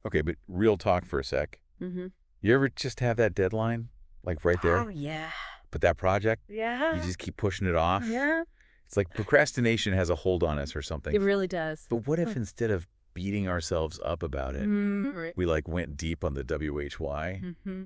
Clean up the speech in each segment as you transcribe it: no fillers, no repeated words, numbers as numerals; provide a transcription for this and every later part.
Okay, but real talk for a sec. Mm-hmm. You ever just have that deadline, like right there? Oh, yeah. But that project, Yeah. you just keep pushing it off? Yeah. It's like procrastination has a hold on us or something. It really does. But what if instead of beating ourselves up about it, Right. we like went deep on the WHY? Mm-hmm.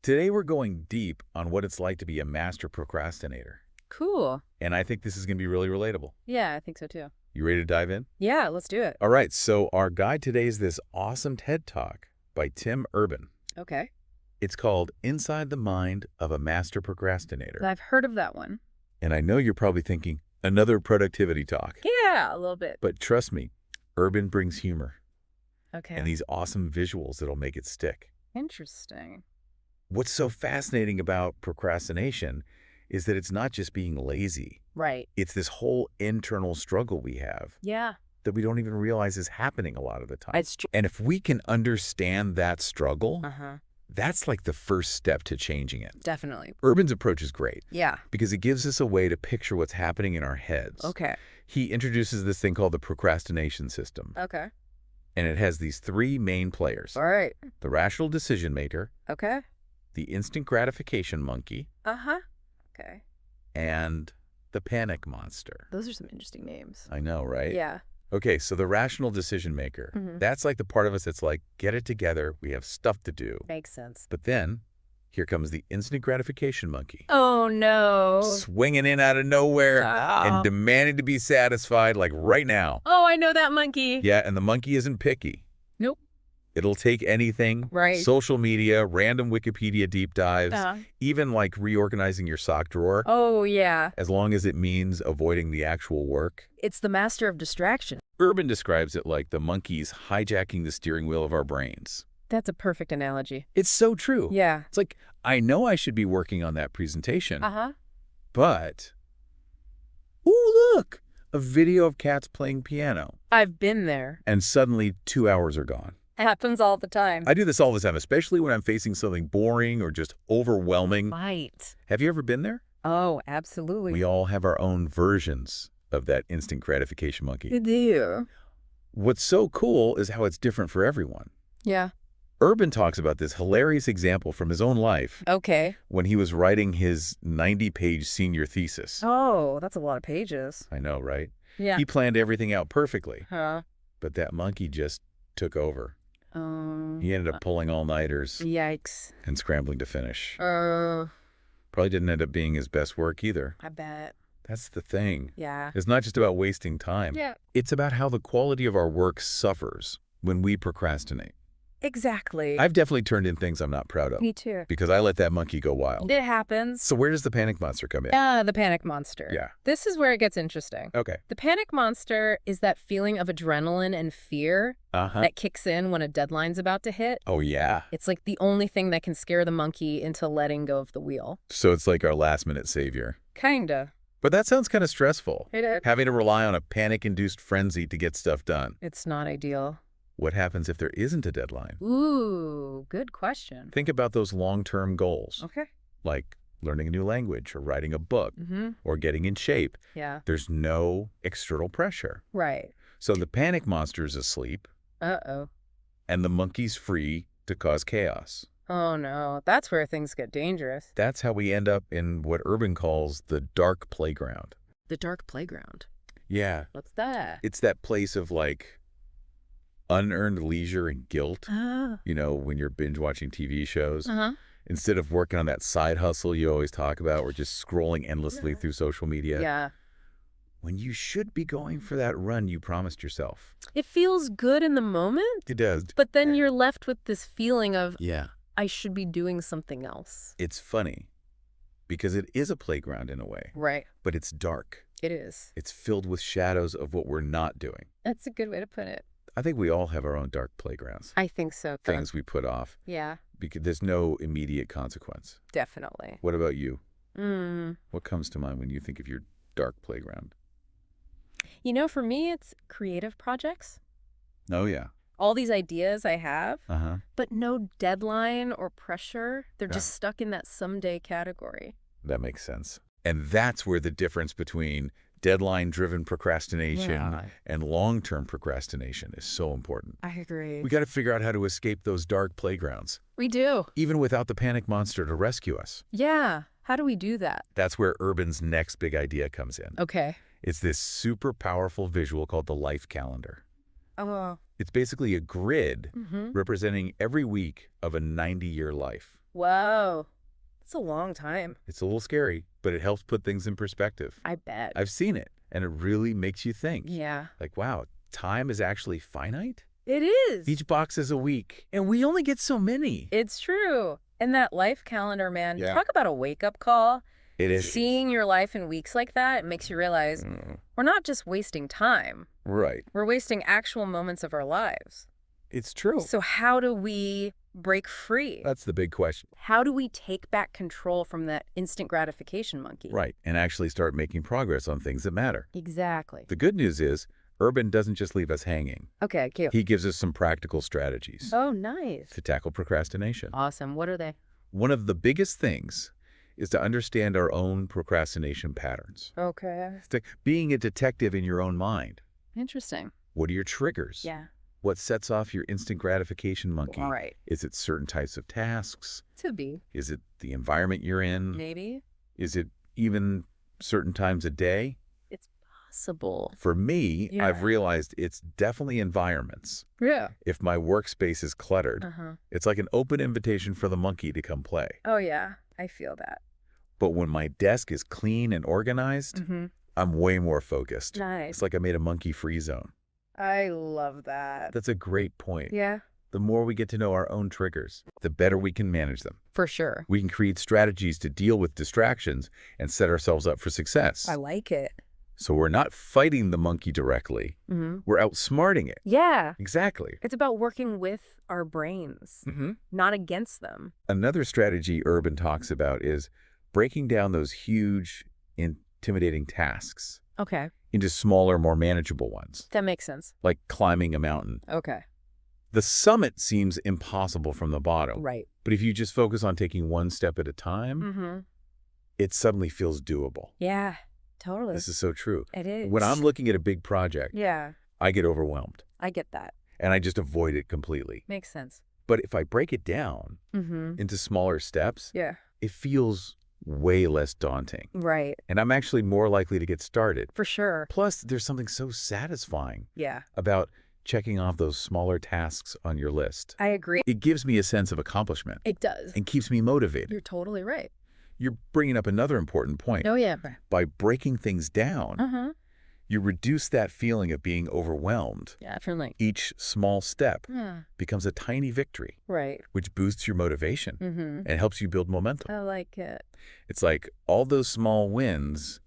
Today we're going deep on what it's like to be a master procrastinator. Cool. And I think this is going to be really relatable. Yeah, I think so too. You ready to dive in? Yeah, let's do it. All right, so our guide today is this awesome TED Talk by Tim Urban. Okay. It's called Inside the Mind of a Master Procrastinator. I've heard of that one. And I know you're probably thinking, another productivity talk. Yeah, a little bit. But trust me, Urban brings humor Okay. and these awesome visuals that'll make it stick. Interesting. What's so fascinating about procrastination is that it's not just being lazy. Right. It's this whole internal struggle we have Yeah. that we don't even realize is happening a lot of the time. It's true. And if we can understand that struggle, Uh-huh. that's like the first step to changing it. Definitely. Urban's approach is great Yeah. because it gives us a way to picture what's happening in our heads. Okay. He introduces this thing called the procrastination system, Okay. and it has these three main players: All right. the rational decision maker, Okay. the instant gratification monkey, Uh-huh. Okay. and the panic monster. Those are some interesting names. I know, right? Yeah. Okay, so the rational decision maker, Mhm. that's like the part of us that's like, get it together, we have stuff to do. Makes sense. But then, here comes the instant gratification monkey, Oh, no. swinging in out of nowhere and demanding to be satisfied like right now. Oh, I know that monkey. Yeah, and the monkey isn't picky. Nope. It'll take anything, Right. social media, random Wikipedia deep dives, even like reorganizing your sock drawer, Oh, yeah. as long as it means avoiding the actual work. It's the master of distraction. Urban describes it like the monkeys hijacking the steering wheel of our brains. That's a perfect analogy. It's so true. Yeah. It's like, I know I should be working on that presentation, Uh-huh. but, ooh, look, a video of cats playing piano. I've been there. And suddenly 2 hours are gone. Happens all the time. I do this all the time, especially when I'm facing something boring or just overwhelming. Right. Have you ever been there? Oh, absolutely. We all have our own versions of that instant gratification monkey. You do. What's so cool is how it's different for everyone. Yeah. Urban talks about this hilarious example from his own life Okay. when he was writing his 90-page senior thesis. Oh, that's a lot of pages. I know, right? Yeah. He planned everything out perfectly, Huh. but that monkey just took over. Um. He ended up pulling all-nighters Yikes. and scrambling to finish. I Probably didn't end up being his best work either. bet. That's the thing. Yeah. It's not just about wasting time. Yeah. It's about how the quality of our work suffers when we procrastinate. Exactly. I've definitely turned in things I'm not proud of Me too. because I let that monkey go wild. It happens. So where does the panic monster come in? The panic monster. Yeah. This is where it gets interesting. Okay. The panic monster is that feeling of adrenaline and fear that kicks in when a deadline's about to hit. Oh, yeah. It's like the only thing that can scare the monkey into letting go of the wheel. So it's like our last-minute savior. Kinda. But that sounds kind of stressful. It is. Having to rely on a panic-induced frenzy to get stuff done. It's not ideal. What happens if there isn't a deadline? Ooh, good question. Think about those long-term goals, Okay. like learning a new language or writing a book Mm-hmm. or getting in shape. Yeah. There's no external pressure. Right. So the panic monster's asleep Uh-oh. and the monkey's free to cause chaos. Oh, no. That's where things get dangerous. That's how we end up in what Urban calls the dark playground. The dark playground. Yeah. What's that? It's that place of like unearned leisure and guilt. Ah. You know, when you're binge watching TV shows, Uh-huh. instead of working on that side hustle you always talk about or just scrolling endlessly through social media, Yeah. when you should be going for that run you promised yourself. It feels good in the moment, It does. but then you're left with this feeling of, Yeah. I should be doing something else. It's funny because it is a playground in a way, Right. but it's dark. It is. It's filled with shadows of what we're not doing. That's a good way to put it. I think we all have our own dark playgrounds, I think so. things we put off Yeah, because there's no immediate consequence. definitely. What about you? Mm. What comes to mind when you think of your dark playground? You know, for me, it's creative projects. Oh, yeah. All these ideas I have, Uh-huh. but no deadline or pressure. They're Yeah. just stuck in that someday category. That makes sense. And that's where the difference between Deadline-driven procrastination Yeah. and long-term procrastination is so important. I agree. We got to figure out how to escape those dark playgrounds, We do. even without the panic monster to rescue us. Yeah. How do we do that? That's where Urban's next big idea comes in. Okay. It's this super powerful visual called the life calendar. Oh. It's basically a grid representing every week of a 90-year life. Whoa. That's a long time. It's a little scary, but it helps put things in perspective. I bet. I've seen it, and it really makes you think. Yeah. Like, wow, time is actually finite? It is. Each box is a week, and we only get so many. It's true. And that life calendar, man, Yeah. talk about a wake-up call. It is. Seeing your life in weeks like that, it makes you realize we're not just wasting time. Right. We're wasting actual moments of our lives. It's true. So how do we break free? That's the big question. How do we take back control from that instant gratification monkey? Right, and actually start making progress on things that matter. Exactly. The good news is, Urban doesn't just leave us hanging. Okay, cute. He gives us some practical strategies Oh, nice. to tackle procrastination. Awesome. What are they? One of the biggest things is to understand our own procrastination patterns. Okay. It's like being a detective in your own mind. Interesting. What are your triggers? Yeah. What sets off your instant gratification monkey? All right. Is it certain types of tasks? To be. Is it the environment you're in? Maybe. Is it even certain times a day? It's possible. For me, Yeah. I've realized it's definitely environments. Yeah. If my workspace is cluttered, it's like an open invitation for the monkey to come play. Oh, yeah. I feel that. But when my desk is clean and organized, I'm way more focused. Nice. It's like I made a monkey-free zone. I love that. That's a great point. Yeah. The more we get to know our own triggers, the better we can manage them. For sure. We can create strategies to deal with distractions and set ourselves up for success. I like it. So we're not fighting the monkey directly. We're outsmarting it. Yeah. Exactly. It's about working with our brains, not against them. Another strategy Urban talks about is breaking down those huge, intimidating tasks Okay. into smaller, more manageable ones, That makes sense. like climbing a mountain. Okay. The summit seems impossible from the bottom, Right. but if you just focus on taking one step at a time, it suddenly feels doable. Yeah. Totally. This is so true. It is. When I'm looking at a big project, Yeah. I get overwhelmed, I get that. and I just avoid it completely. Makes sense. But if I break it down into smaller steps, Yeah. it feels way less daunting. Right. And I'm actually more likely to get started. For sure. Plus, there's something so satisfying Yeah. about checking off those smaller tasks on your list. I agree. It gives me a sense of accomplishment It does. and keeps me motivated. You're totally right. You're bringing up another important point. Oh, yeah. By breaking things down, you reduce that feeling of being overwhelmed. Yeah, definitely. Each small step Yeah. becomes a tiny victory, Right. which boosts your motivation and helps you build momentum. I like it. It's like all those small wins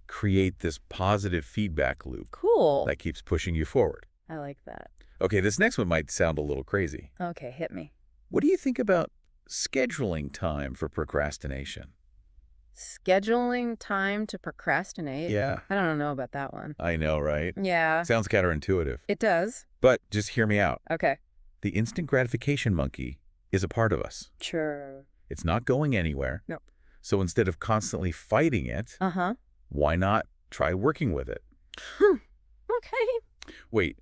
create this positive feedback loop Cool. that keeps pushing you forward. I like that. Okay, this next one might sound a little crazy. Okay, hit me. What do you think about scheduling time for procrastination? Scheduling time to procrastinate? Yeah. I don't know about that one. I know, right? Yeah. Sounds counterintuitive. It does. But just hear me out. Okay. The instant gratification monkey is a part of us. Sure. It's not going anywhere. No. So instead of constantly fighting it, why not try working with it? Okay. Wait,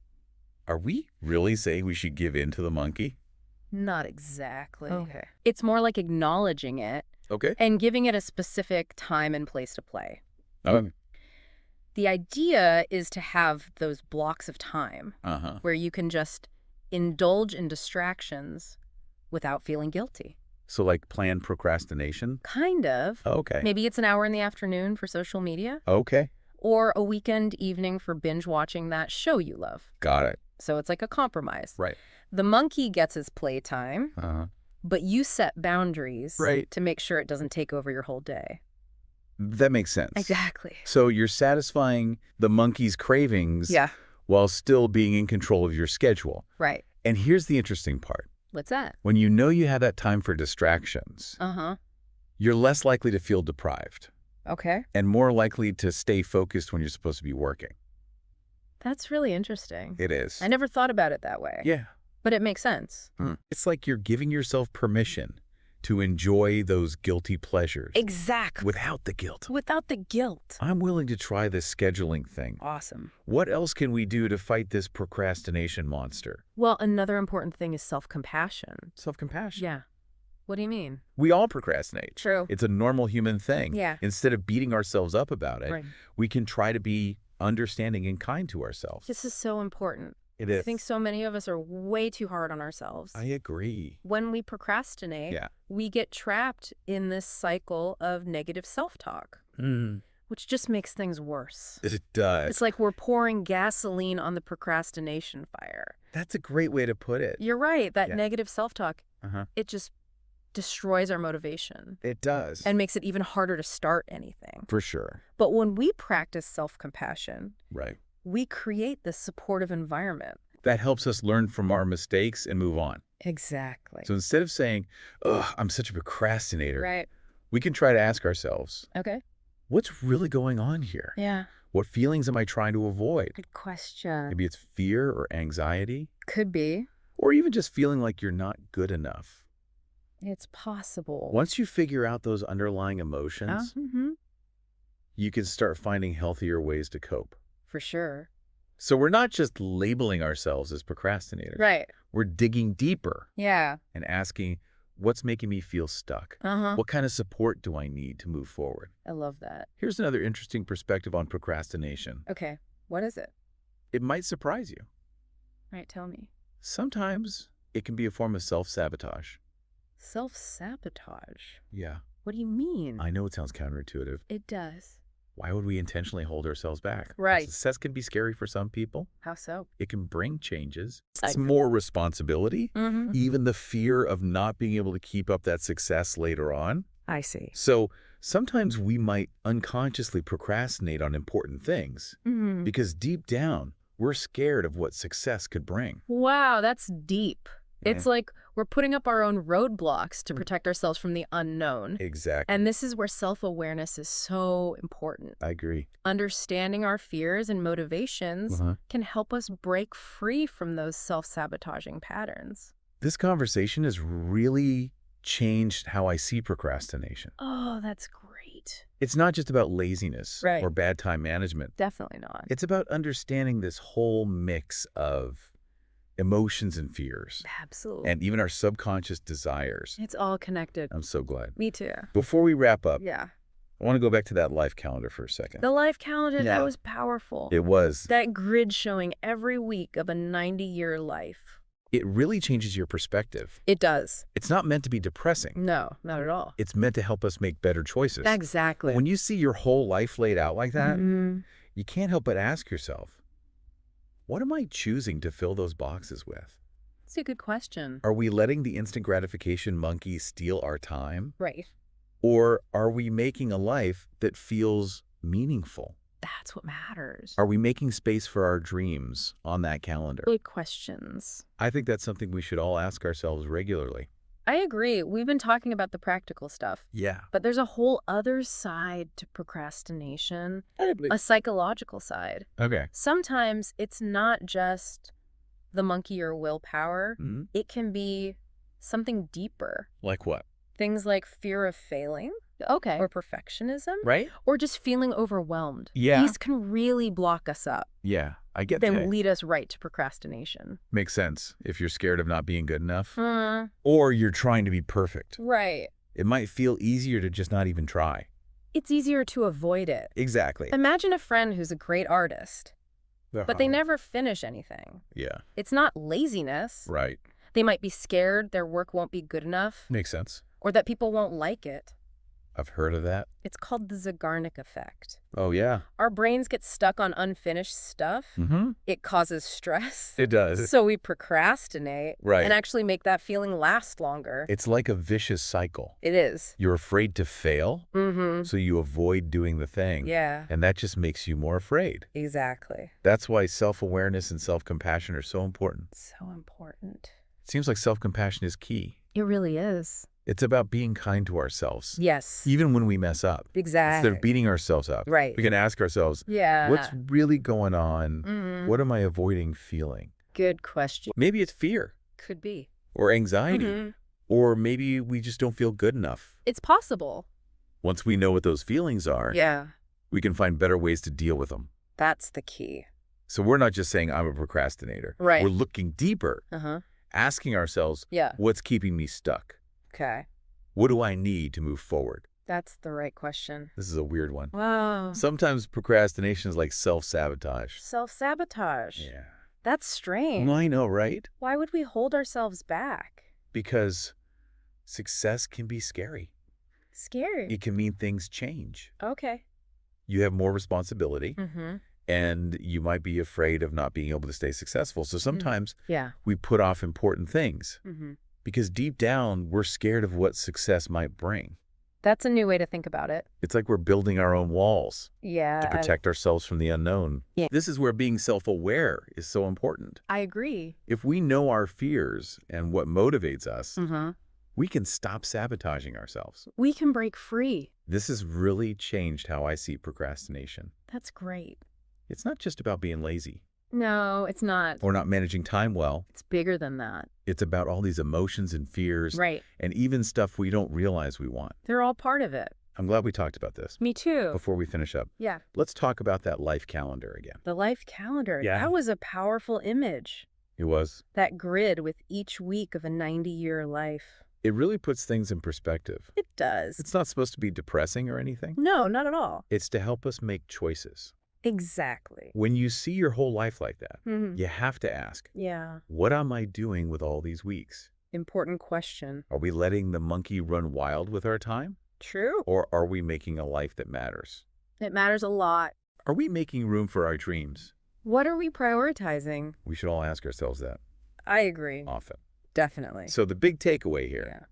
are we really saying we should give in to the monkey? Not exactly. Okay. It's more like acknowledging it Okay. and giving it a specific time and place to play. Okay. The idea is to have those blocks of time where you can just indulge in distractions without feeling guilty. So like planned procrastination? Kind of. Okay. Maybe it's an hour in the afternoon for social media Okay. or a weekend evening for binge watching that show you love. Got it. So it's like a compromise. Right. The monkey gets his playtime, but you set boundaries to make sure it doesn't take over your whole day. That makes sense. Exactly. So you're satisfying the monkey's cravings while still being in control of your schedule. Right. And here's the interesting part. What's that? When you know you have that time for distractions, you're less likely to feel deprived Okay. and more likely to stay focused when you're supposed to be working. That's really interesting. It is. I never thought about it that way. Yeah. But it makes sense. It's like you're giving yourself permission to enjoy those guilty pleasures. Exactly. Without the guilt. Without the guilt. I'm willing to try this scheduling thing. Awesome. What else can we do to fight this procrastination monster? Well, another important thing is self-compassion. Self-compassion. Yeah. What do you mean? We all procrastinate. True. It's a normal human thing. Yeah. Instead of beating ourselves up about it, Right. we can try to be understanding and kind to ourselves. This is so important. It is. I think so many of us are way too hard on ourselves. I agree. When we procrastinate, we get trapped in this cycle of negative self-talk, which just makes things worse. It does. It's like we're pouring gasoline on the procrastination fire. That's a great way to put it. You're right. That negative self-talk, Uh-huh. it just destroys our motivation. It does. And makes it even harder to start anything. For sure. But when we practice self-compassion, Right. we create this supportive environment. That helps us learn from our mistakes and move on. Exactly. So instead of saying, ugh, I'm such a procrastinator, Right. we can try to ask ourselves, Okay. what's really going on here? Yeah. What feelings am I trying to avoid? Good question. Maybe it's fear or anxiety, Could be. or even just feeling like you're not good enough. It's possible. Once you figure out those underlying emotions, you can start finding healthier ways to cope. For sure. So we're not just labeling ourselves as procrastinators. Right. We're digging deeper Yeah. and asking, what's making me feel stuck? Uh-huh. What kind of support do I need to move forward? I love that. Here's another interesting perspective on procrastination. Okay. What is it? It might surprise you. All right, tell me. Sometimes it can be a form of self-sabotage. Self-sabotage? Yeah. What do you mean? I know it sounds counterintuitive. It does. Why would we intentionally hold ourselves back? Right. Success can be scary for some people. How so? It can bring changes. I- It's more responsibility. Mm-hmm. Even the fear of not being able to keep up that success later on. I see. So sometimes we might unconsciously procrastinate on important things Mm-hmm. because deep down, we're scared of what success could bring. Wow, that's deep. It's Yeah. like we're putting up our own roadblocks to protect ourselves from the unknown. Exactly. And this is where self-awareness is so important. I agree. Understanding our fears and motivations can help us break free from those self-sabotaging patterns. This conversation has really changed how I see procrastination. Oh, that's great. It's not just about laziness Right. or bad time management. Definitely not. It's about understanding this whole mix of emotions and fears, Absolutely. and even our subconscious desires. It's all connected. I'm so glad. Me too. Before we wrap up, Yeah. I want to go back to that life calendar for a second. The life calendar, Yeah. that was powerful. It was. That grid showing every week of a 90-year life. It really changes your perspective. It does. It's not meant to be depressing. No, not at all. It's meant to help us make better choices. Exactly. When you see your whole life laid out like that, Mhm. you can't help but ask yourself, what am I choosing to fill those boxes with? That's a good question. Are we letting the instant gratification monkey steal our time? Right. Or are we making a life that feels meaningful? That's what matters. Are we making space for our dreams on that calendar? Good questions. I think that's something we should all ask ourselves regularly. I agree. We've been talking about the practical stuff, Yeah. but there's a whole other side to procrastination, a psychological side. Okay. Sometimes it's not just the monkey or willpower. Mm-hmm. It can be something deeper. Like what? Things like fear of failing. Okay. Or perfectionism. Right? Or just feeling overwhelmed. Yeah. These can really block us up. Yeah, I get Then that. lead us right to procrastination. Makes sense if you're scared of not being good enough. Mm, Or you're trying to be perfect. right. It might feel easier to just not even try. It's easier to avoid it. Exactly. Imagine a friend who's a great artist, but they never finish anything. Yeah, It's not laziness. right. They might be scared their work won't be good enough Makes sense. or that people won't like it. I've heard of that. It's called the Zeigarnik effect. Oh, yeah. Our brains get stuck on unfinished stuff. Mm-hmm. It causes stress. It does. So we procrastinate Right. and actually make that feeling last longer. It's like a vicious cycle. It is. You're afraid to fail, Mm-hmm. so you avoid doing the thing. Yeah, And that just makes you more afraid. exactly. That's why self-awareness and self-compassion are so important. So important. It seems like self-compassion is key. It really is. It's about being kind to ourselves, Yes. even when we mess up. Exactly. Instead of beating ourselves up, Right. we can ask ourselves, Yeah. what's really going on? Mhm. What am I avoiding feeling? Good question. Maybe it's fear Could be. or anxiety Mhm. Or maybe we just don't feel good enough. It's possible. Once we know what those feelings are, Yeah. we can find better ways to deal with them. That's the key. So we're not just saying I'm a procrastinator. Right. We're looking deeper, asking ourselves, Yeah. what's keeping me stuck? Okay. What do I need to move forward? That's the right question. This is a weird one. Wow. Sometimes procrastination is like self-sabotage. Self-sabotage. Yeah. That's strange. Well, I know, right? Why would we hold ourselves back? Because success can be scary. Scary. It can mean things change. Okay. You have more responsibility, Mm-hmm. and you might be afraid of not being able to stay successful. So sometimes Yeah. we put off important things Mm-hmm. because deep down, we're scared of what success might bring. That's a new way to think about it. It's like we're building our own walls Yeah. to protect ourselves from the unknown. Yeah. This is where being self-aware is so important. I agree. If we know our fears and what motivates us, Mm-hmm. we can stop sabotaging ourselves. We can break free. This has really changed how I see procrastination. That's great. It's not just about being lazy No, it's not. or not managing time well. It's bigger than that. It's about all these emotions and fears Right. and even stuff we don't realize we want. They're all part of it. I'm glad we talked about this. Me too. Before we finish up, Yeah. let's talk about that life calendar again. The life calendar. Yeah. That was a powerful image. It was. That grid with each week of a 90-year life. It really puts things in perspective. It does. It's not supposed to be depressing or anything. No, not at all. It's to help us make choices. Exactly. When you see your whole life like that, Mm-hmm. you have to ask, Yeah. what am I doing with all these weeks? Important question. Are we letting the monkey run wild with our time? True. Or are we making a life that matters? It matters a lot. Are we making room for our dreams? What are we prioritizing? We should all ask ourselves that I agree. often. Definitely. So the big takeaway here, Yeah.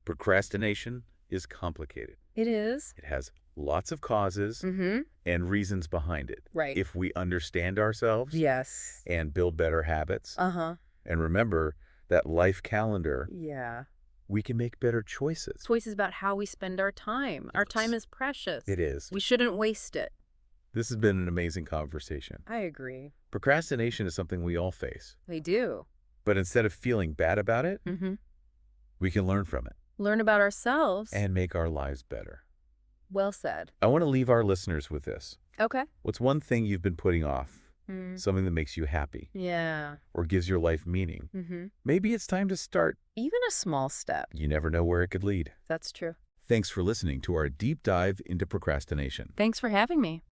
procrastination is complicated. It is. It has lots of causes Mm-hmm. and reasons behind it. Right. If we understand ourselves Yes. and build better habits, Uh-huh. and remember that life calendar, Yeah. we can make better choices. Choices about how we spend our time. Our Yes. time is precious. It is. We shouldn't waste it. This has been an amazing conversation. I agree. Procrastination is something we all face. They do. But instead of feeling bad about it, Mm-hmm. we can learn from it Learn about ourselves. and make our lives better. Well said. I want to leave our listeners with this. Okay. What's one thing you've been putting off? Mm. Something that makes you happy Yeah. or gives your life meaning? Mm-hmm. Maybe it's time to start. Even a small step. You never know where it could lead. That's true. Thanks for listening to our deep dive into procrastination. Thanks for having me.